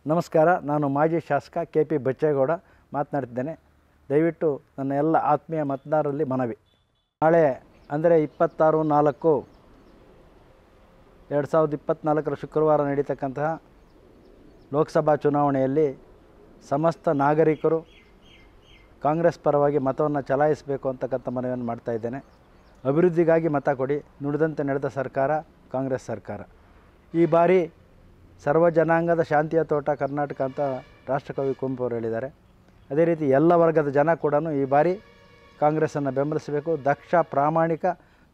ನಮಸ್ಕಾರ. ನಾನು ಮಾಜಿ ಶಾಸಕ KP ಬಚ್ಚೇಗೌಡ ಮಾತನಾಡ್ತಿದ್ದೇನೆ. ದಯವಿಟ್ಟು ನನ್ನ ಎಲ್ಲ ಆತ್ಮೀಯ ಮತದಾರರಲ್ಲಿ ಮನವಿ, ನಾಳೆ ಅಂದರೆ 26/4/2024 ಶುಕ್ರವಾರ ನಡೀತಕ್ಕಂತಹ ಲೋಕಸಭಾ ಚುನಾವಣೆಯಲ್ಲಿ ಸಮಸ್ತ ನಾಗರಿಕರು ಕಾಂಗ್ರೆಸ್ ಪರವಾಗಿ ಮತವನ್ನು ಚಲಾಯಿಸಬೇಕು ಅಂತಕ್ಕಂಥ ಮನವಿಯನ್ನು ಮಾಡ್ತಾಯಿದ್ದೇನೆ. ಅಭಿವೃದ್ಧಿಗಾಗಿ ಮತ ಕೊಡಿ, ನುಡಿದಂತೆ ನಡೆದ ಸರ್ಕಾರ ಕಾಂಗ್ರೆಸ್ ಸರ್ಕಾರ. ಈ ಬಾರಿ ಸರ್ವ ಜನಾಂಗದ ಶಾಂತಿಯ ತೋಟ ಕರ್ನಾಟಕ ಅಂತ ರಾಷ್ಟ್ರಕವಿ ಕುವೆಂಪು ಅವರು ಹೇಳಿದ್ದಾರೆ. ಅದೇ ರೀತಿ ಎಲ್ಲ ವರ್ಗದ ಜನ ಕೂಡ ಈ ಬಾರಿ ಕಾಂಗ್ರೆಸ್ಸನ್ನು ಬೆಂಬಲಿಸಬೇಕು. ದಕ್ಷ, ಪ್ರಾಮಾಣಿಕ,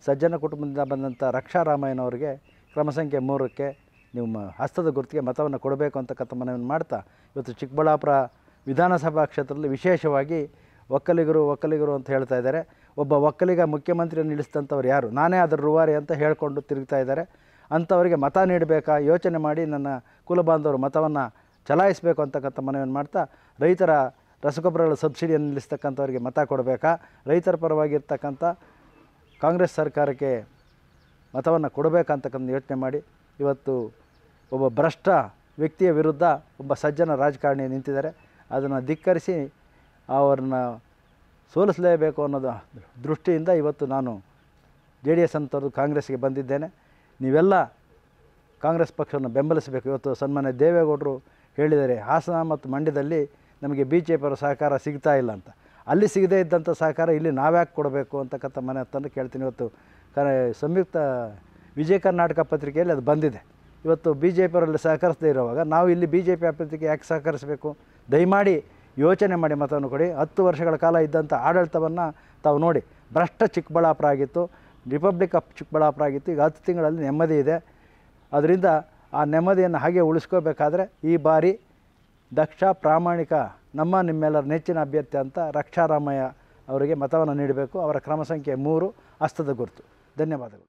ಸಜ್ಜನ ಕುಟುಂಬದಿಂದ ಬಂದಂಥ ರಕ್ಷಾ ರಾಮಯ್ಯನವರಿಗೆ ಕ್ರಮ ಸಂಖ್ಯೆ 3ಕ್ಕೆ ನಿಮ್ಮ ಹಸ್ತದ ಗುರುತಿಗೆ ಮತವನ್ನು ಕೊಡಬೇಕು ಅಂತಕ್ಕಂಥ ಮನವಿಯನ್ನು ಮಾಡ್ತಾ, ಇವತ್ತು ಚಿಕ್ಕಬಳ್ಳಾಪುರ ವಿಧಾನಸಭಾ ಕ್ಷೇತ್ರದಲ್ಲಿ ವಿಶೇಷವಾಗಿ ಒಕ್ಕಲಿಗರು ಅಂತ ಹೇಳ್ತಾ ಇದ್ದಾರೆ. ಒಬ್ಬ ಒಕ್ಕಲಿಗ ಮುಖ್ಯಮಂತ್ರಿಯನ್ನು ನಿಲ್ಲಿಸಿದಂಥವ್ರು ಯಾರು? ನಾನೇ ಅದರ ರೂವಾರಿ ಅಂತ ಹೇಳಿಕೊಂಡು ತಿರುಗ್ತಾ ಇದ್ದಾರೆ. ಅಂಥವರಿಗೆ ಮತ ನೀಡಬೇಕಾ ಯೋಚನೆ ಮಾಡಿ ನನ್ನ ಕುಲಬಾಂಧವರು ಮತವನ್ನು ಚಲಾಯಿಸಬೇಕು ಅಂತಕ್ಕಂಥ ಮನವಿಯನ್ನು ಮಾಡ್ತಾ, ರೈತರ ರಸಗೊಬ್ಬರಗಳ ಸಬ್ಸಿಡಿಯನ್ನು ನಿಲ್ಲಿಸ್ತಕ್ಕಂಥವ್ರಿಗೆ ಮತ ಕೊಡಬೇಕಾ, ರೈತರ ಪರವಾಗಿರ್ತಕ್ಕಂಥ ಕಾಂಗ್ರೆಸ್ ಸರ್ಕಾರಕ್ಕೆ ಮತವನ್ನು ಕೊಡಬೇಕಂತಕ್ಕಂಥ ಯೋಚನೆ ಮಾಡಿ, ಇವತ್ತು ಒಬ್ಬ ಭ್ರಷ್ಟ ವ್ಯಕ್ತಿಯ ವಿರುದ್ಧ ಒಬ್ಬ ಸಜ್ಜನ ರಾಜಕಾರಣಿ ನಿಂತಿದ್ದಾರೆ. ಅದನ್ನು ಧಿಕ್ಕರಿಸಿ ಅವ್ರನ್ನ ಸೋಲಿಸಲೇಬೇಕು ಅನ್ನೋದು ದೃಷ್ಟಿಯಿಂದ ಇವತ್ತು ನಾನು JDS ಅಂತವ್ರು ಕಾಂಗ್ರೆಸ್ಗೆ ಬಂದಿದ್ದೇನೆ. ನೀವೆಲ್ಲ ಕಾಂಗ್ರೆಸ್ ಪಕ್ಷವನ್ನು ಬೆಂಬಲಿಸಬೇಕು. ಇವತ್ತು ಸನ್ಮಾನ್ಯ ದೇವೇಗೌಡರು ಹೇಳಿದ್ದಾರೆ, ಹಾಸನ ಮತ್ತು ಮಂಡ್ಯದಲ್ಲಿ ನಮಗೆ BJP ಅವರ ಸಹಕಾರ ಸಿಗ್ತಾ ಇಲ್ಲ ಅಂತ. ಅಲ್ಲಿ ಸಿಗದೇ ಇದ್ದಂಥ ಸಹಕಾರ ಇಲ್ಲಿ ನಾವ್ಯಾಕೆ ಕೊಡಬೇಕು ಅಂತಕ್ಕಂಥ ಮನವಿಯನ್ನು ಕೇಳ್ತೀನಿ. ಇವತ್ತು ಸಂಯುಕ್ತ ವಿಜಯ ಕರ್ನಾಟಕ ಪತ್ರಿಕೆಯಲ್ಲಿ ಅದು ಬಂದಿದೆ. ಇವತ್ತು BJP ಅವರಲ್ಲಿ ಸಹಕರಿಸದೇ ಇರುವಾಗ ನಾವು ಇಲ್ಲಿ BJP ಅಭ್ಯರ್ಥಿಗೆ ಯಾಕೆ ಸಹಕರಿಸಬೇಕು? ದಯಮಾಡಿ ಯೋಚನೆ ಮಾಡಿ ಮತವನ್ನು ಕೊಡಿ. 10 ವರ್ಷಗಳ ಕಾಲ ಇದ್ದಂಥ ಆಡಳಿತವನ್ನು ತಾವು ನೋಡಿ. ಭ್ರಷ್ಟ ಚಿಕ್ಕಬಳ್ಳಾಪುರ ಆಗಿತ್ತು, ರಿಪಬ್ಲಿಕ್ ಆಫ್ ಚಿಕ್ಕಬಳ್ಳಾಪುರ ಆಗಿತ್ತು. ಈಗ 10 ತಿಂಗಳಲ್ಲಿ ನೆಮ್ಮದಿ ಇದೆ. ಅದರಿಂದ ಆ ನೆಮ್ಮದಿಯನ್ನು ಹಾಗೆ ಉಳಿಸ್ಕೋಬೇಕಾದ್ರೆ ಈ ಬಾರಿ ದಕ್ಷ, ಪ್ರಾಮಾಣಿಕ, ನಿಮ್ಮೆಲ್ಲರ ನೆಚ್ಚಿನ ಅಭ್ಯರ್ಥಿ ಅಂತ ರಕ್ಷಾ ರಾಮಯ್ಯ ಅವರಿಗೆ ಮತವನ್ನು ನೀಡಬೇಕು. ಅವರ ಕ್ರಮ ಸಂಖ್ಯೆ 3 ಹಸ್ತದ ಗುರುತು. ಧನ್ಯವಾದಗಳು.